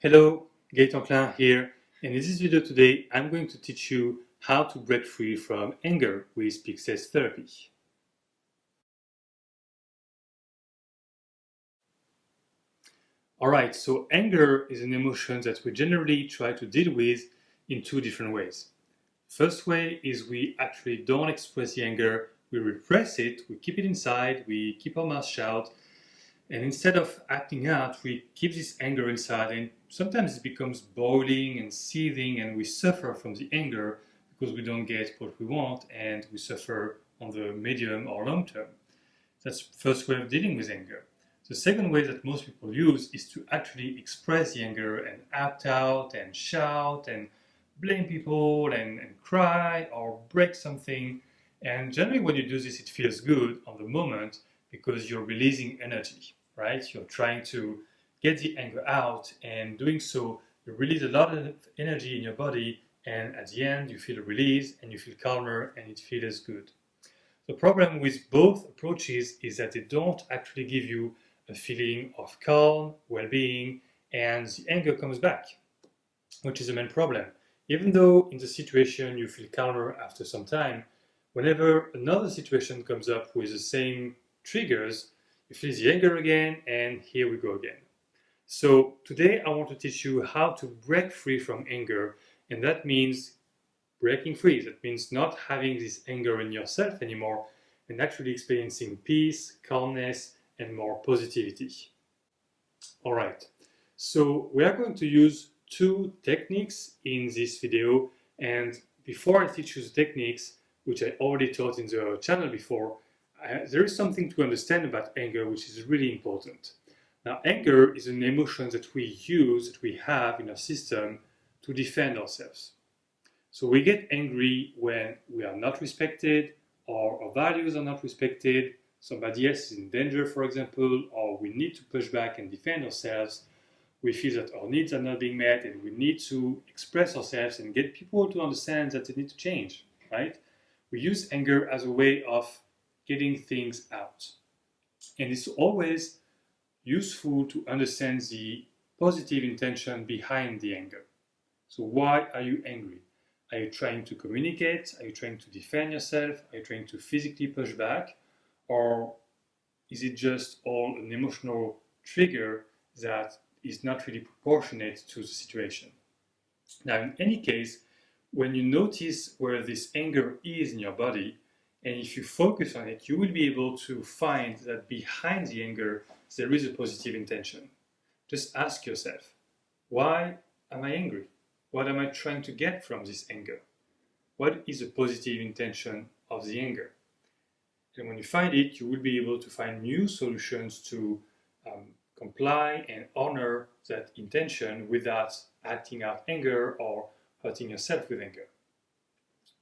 Hello, Gaëtan Klein here, and in this video today I'm going to teach you how to break free from anger with Pixels therapy. Alright, so anger is an emotion that we generally try to deal with in two different ways. First way is we actually don't express the anger, we repress it, we keep it inside, we keep our mouth shut, and instead of acting out, we keep this anger inside, and sometimes it becomes boiling and seething, and we suffer from the anger because we don't get what we want, and we suffer on the medium or long term. That's the first way of dealing with anger. The second way that most people use is to actually express the anger and act out and shout and blame people and cry or break something. And generally, when you do this, it feels good on the moment because you're releasing energy, right? You're trying to get the anger out, and doing so, you release a lot of energy in your body, and at the end, you feel a release and you feel calmer and it feels good. The problem with both approaches is that they don't actually give you a feeling of calm, well-being, and the anger comes back, which is the main problem. Even though in the situation you feel calmer after some time, whenever another situation comes up with the same triggers, you feel the anger again, and here we go again. So today I want to teach you how to break free from anger, and that means breaking free. That means not having this anger in yourself anymore and actually experiencing peace, calmness, and more positivity. All right, so we are going to use two techniques in this video, and before I teach you the techniques, which I already taught in the channel before, there is something to understand about anger which is really important. Now, anger is an emotion that we use, that we have in our system to defend ourselves. So we get angry when we are not respected, or our values are not respected, somebody else is in danger, for example, or we need to push back and defend ourselves. We feel that our needs are not being met and we need to express ourselves and get people to understand that they need to change, right? We use anger as a way of getting things out. And it's always useful to understand the positive intention behind the anger. So why are you angry? Are you trying to communicate? Are you trying to defend yourself? Are you trying to physically push back? Or is it just all an emotional trigger that is not really proportionate to the situation? Now, in any case, when you notice where this anger is in your body, and if you focus on it, you will be able to find that behind the anger, there is a positive intention. Just ask yourself, why am I angry? What am I trying to get from this anger? What is the positive intention of the anger? And when you find it, you will be able to find new solutions to comply and honor that intention without acting out anger or hurting yourself with anger,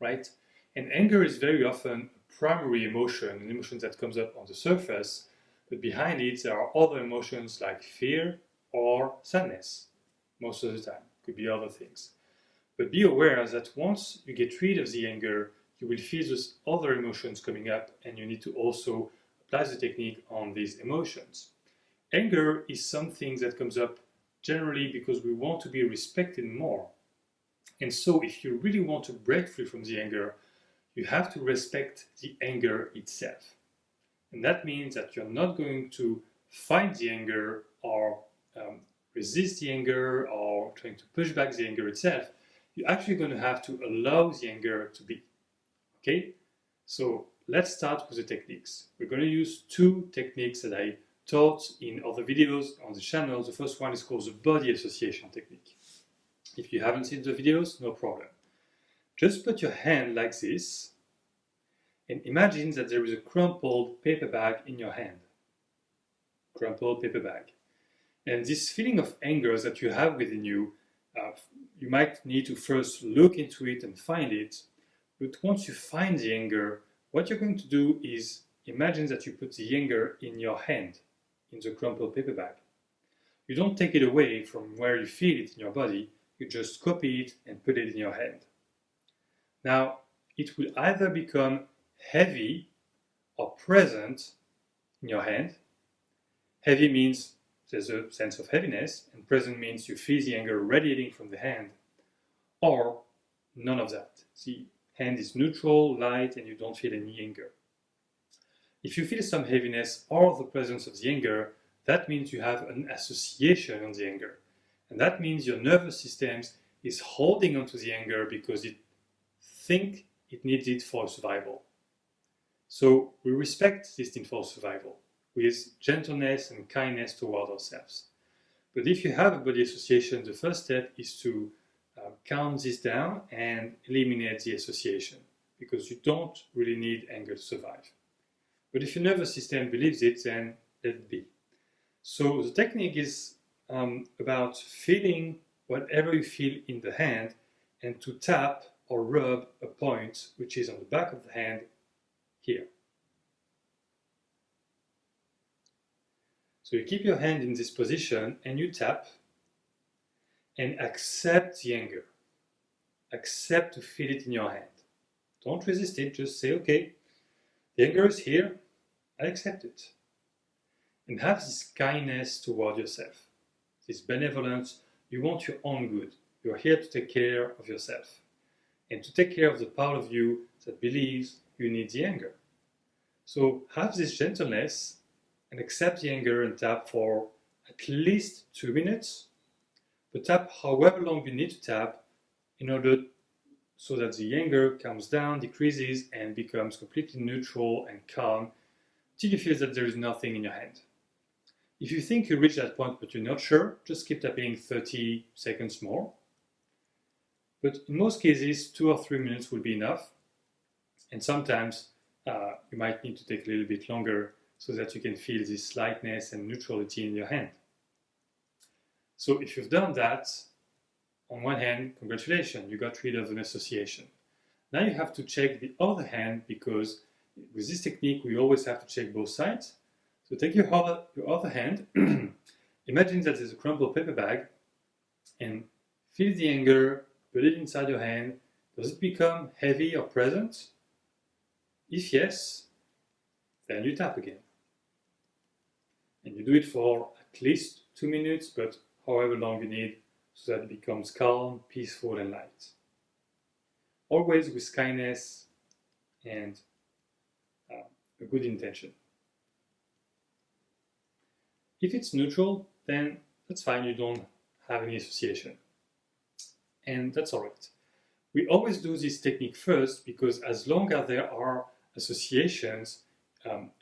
right? And anger is very often a primary emotion, an emotion that comes up on the surface, but behind it there are other emotions like fear or sadness. Most of the time, could be other things. But be aware that once you get rid of the anger, you will feel those other emotions coming up, and you need to also apply the technique on these emotions. Anger is something that comes up generally because we want to be respected more. And so if you really want to break free from the anger, you have to respect the anger itself. And that means that you're not going to fight the anger or resist the anger or trying to push back the anger itself. You're actually going to have to allow the anger to be. Okay? So let's start with the techniques. We're going to use two techniques that I taught in other videos on the channel. The first one is called the body association technique. If you haven't seen the videos, no problem. Just put your hand like this and imagine that there is a crumpled paper bag in your hand. Crumpled paper bag. And this feeling of anger that you have within you, you might need to first look into it and find it. But once you find the anger, what you're going to do is imagine that you put the anger in your hand, in the crumpled paper bag. You don't take it away from where you feel it in your body, you just copy it and put it in your hand. Now, it will either become heavy or present in your hand. Heavy means there's a sense of heaviness, and present means you feel the anger radiating from the hand, or none of that. The hand is neutral, light, and you don't feel any anger. If you feel some heaviness or the presence of the anger, that means you have an association on the anger. And that means your nervous system is holding on to the anger because it thinks it needs it for survival. So we respect this need for survival with gentleness and kindness toward ourselves. But if you have a body association, the first step is to calm this down and eliminate the association, because you don't really need anger to survive. But if your nervous system believes it, then let it be. So the technique is about feeling whatever you feel in the hand and to tap or rub a point which is on the back of the hand here. So you keep your hand in this position and you tap and accept the anger. Accept to feel it in your hand. Don't resist it, just say, okay, the anger is here, I accept it. And have this kindness toward yourself, this benevolence. You want your own good. You're here to take care of yourself and to take care of the part of you that believes you need the anger. So have this gentleness and accept the anger and tap for at least 2 minutes, but tap however long you need to tap in order so that the anger calms down, decreases, and becomes completely neutral and calm till you feel that there is nothing in your hand. If you think you reach that point but you're not sure, just keep tapping 30 seconds more. But in most cases, 2 or 3 minutes will be enough. And sometimes you might need to take a little bit longer so that you can feel this lightness and neutrality in your hand. So if you've done that, on one hand, congratulations, you got rid of an association. Now you have to check the other hand, because with this technique we always have to check both sides. So take your other hand, imagine that there's a crumpled paper bag, and feel the anger, put it inside your hand. Does it become heavy or present? If yes, then you tap again. And you do it for at least 2 minutes, but however long you need, so that it becomes calm, peaceful, and light. Always with kindness and a good intention. If it's neutral, then that's fine, you don't have any association. And that's alright. We always do this technique first because as long as there are associations,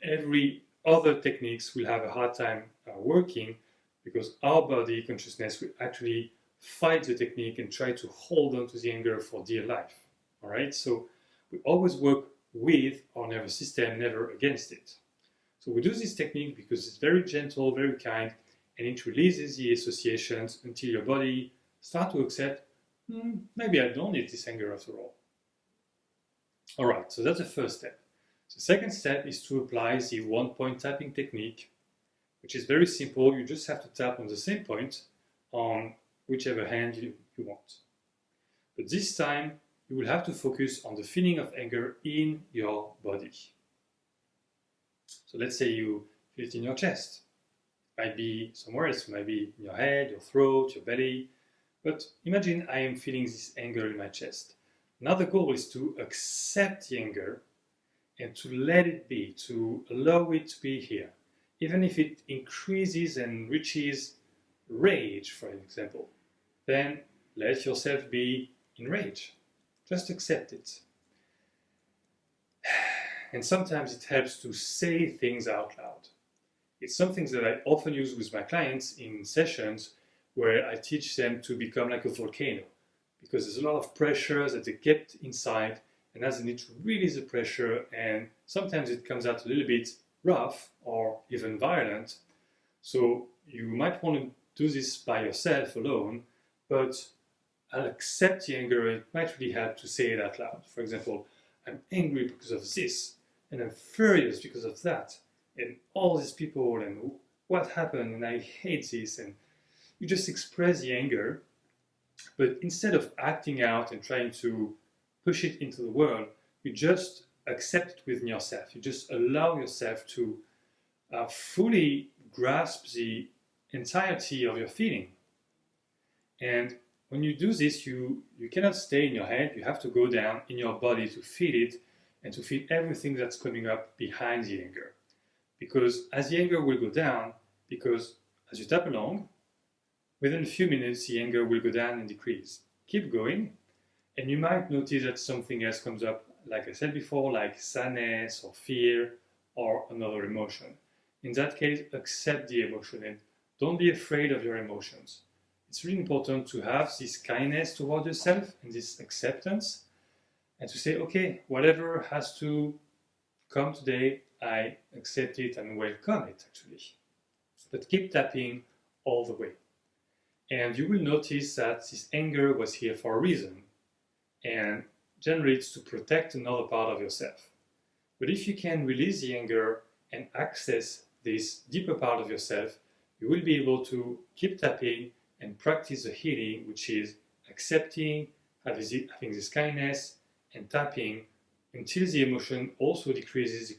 every other techniques will have a hard time working, because our body consciousness will actually fight the technique and try to hold on to the anger for dear life. Alright, so we always work with our nervous system, never against it. So we do this technique because it's very gentle, very kind, and it releases the associations until your body starts to accept, maybe I don't need this anger after all. Alright, so that's the first step. The second step is to apply the one-point tapping technique, which is very simple. You just have to tap on the same point on whichever hand you want. But this time, you will have to focus on the feeling of anger in your body. So let's say you feel it in your chest. It might be somewhere else, it might be in your head, your throat, your belly. But imagine I am feeling this anger in my chest. Now the goal is to accept the anger and to let it be, to allow it to be here. Even if it increases and reaches rage, for example, then let yourself be in rage. Just accept it. And sometimes it helps to say things out loud. It's something that I often use with my clients in sessions where I teach them to become like a volcano, because there's a lot of pressure that they kept inside, and as they need to release the pressure, and sometimes it comes out a little bit rough or even violent. So you might want to do this by yourself alone, but I'll accept the anger. It might really help to say it out loud. For example, I'm angry because of this, and I'm furious because of that, and all these people, and what happened, and I hate this, and you just express the anger, but instead of acting out and trying to push it into the world, you just accept it within yourself. You just allow yourself to fully grasp the entirety of your feeling. And when you do this, you cannot stay in your head. You have to go down in your body to feel it and to feel everything that's coming up behind the anger. Because as the anger will go down, because as you tap along, within a few minutes the anger will go down and decrease. Keep going, and you might notice that something else comes up, like I said before, like sadness or fear or another emotion. In that case, accept the emotion and don't be afraid of your emotions. It's really important to have this kindness toward yourself and this acceptance, and to say, okay, whatever has to come today, I accept it and welcome it actually. But keep tapping all the way. And you will notice that this anger was here for a reason. And generally it's to protect another part of yourself. But if you can release the anger and access this deeper part of yourself, you will be able to keep tapping and practice the healing, which is accepting, having this kindness, and tapping until the emotion also decreases.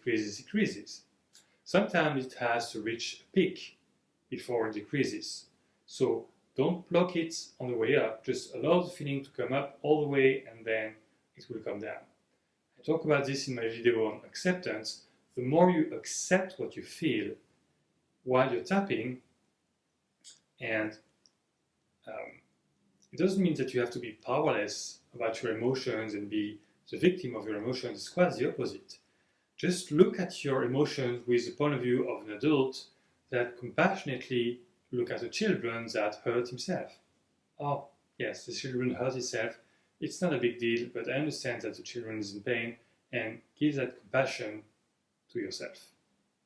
Sometimes it has to reach a peak before it decreases. So don't block it on the way up, just allow the feeling to come up all the way and then it will come down. I talk about this in my video on acceptance. The more you accept what you feel while you're tapping, and it doesn't mean that you have to be powerless about your emotions and be the victim of your emotions. It's quite the opposite. Just look at your emotions with the point of view of an adult that compassionately look at the children that hurt himself. Oh, yes, the children hurt himself. It's not a big deal, but I understand that the children is in pain, and give that compassion to yourself,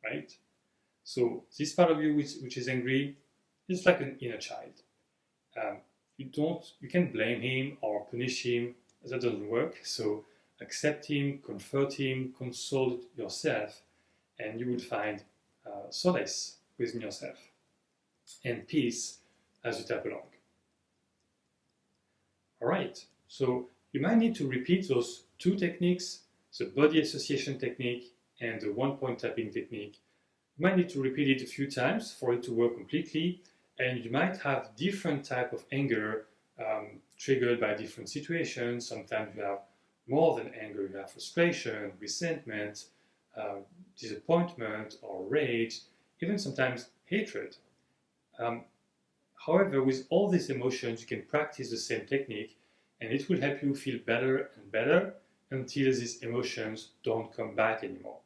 right? So this part of you which is angry is like an inner child. You can't blame him or punish him. That doesn't work. So accept him, comfort him, console yourself, and you will find solace within yourself and peace as you tap along. All right, so you might need to repeat those two techniques, the body association technique and the one-point tapping technique. You might need to repeat it a few times for it to work completely, and you might have different type of anger triggered by different situations. Sometimes you have more than anger, you have frustration, resentment, disappointment or rage, even sometimes hatred. However, with all these emotions, you can practice the same technique and it will help you feel better and better until these emotions don't come back anymore.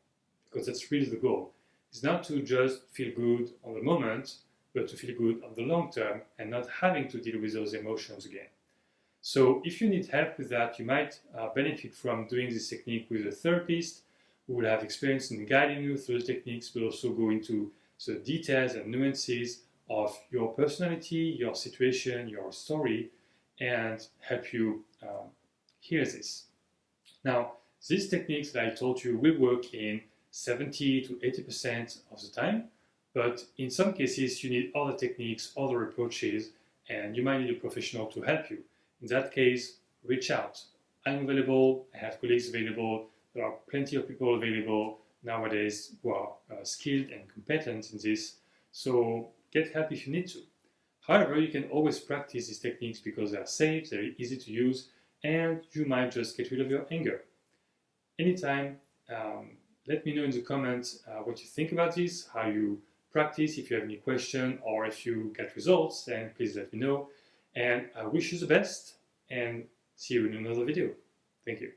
Because that's really the goal. It's not to just feel good on the moment, but to feel good on the long term and not having to deal with those emotions again. So if you need help with that, you might benefit from doing this technique with a therapist who will have experience in guiding you through the techniques, but also go into the details and nuances of your personality, your situation, your story, and help you hear this. Now, these techniques that I told you will work in 70 to 80% of the time, but in some cases you need other techniques, other approaches, and you might need a professional to help you. In that case, reach out. I'm available, I have colleagues available, there are plenty of people available nowadays who are skilled and competent in this, so get help if you need to. However, you can always practice these techniques because they are safe, they're easy to use, and you might just get rid of your anger. Anytime, let me know in the comments what you think about this, how you practice. If you have any question or if you get results, then please let me know. And I wish you the best and see you in another video. Thank you.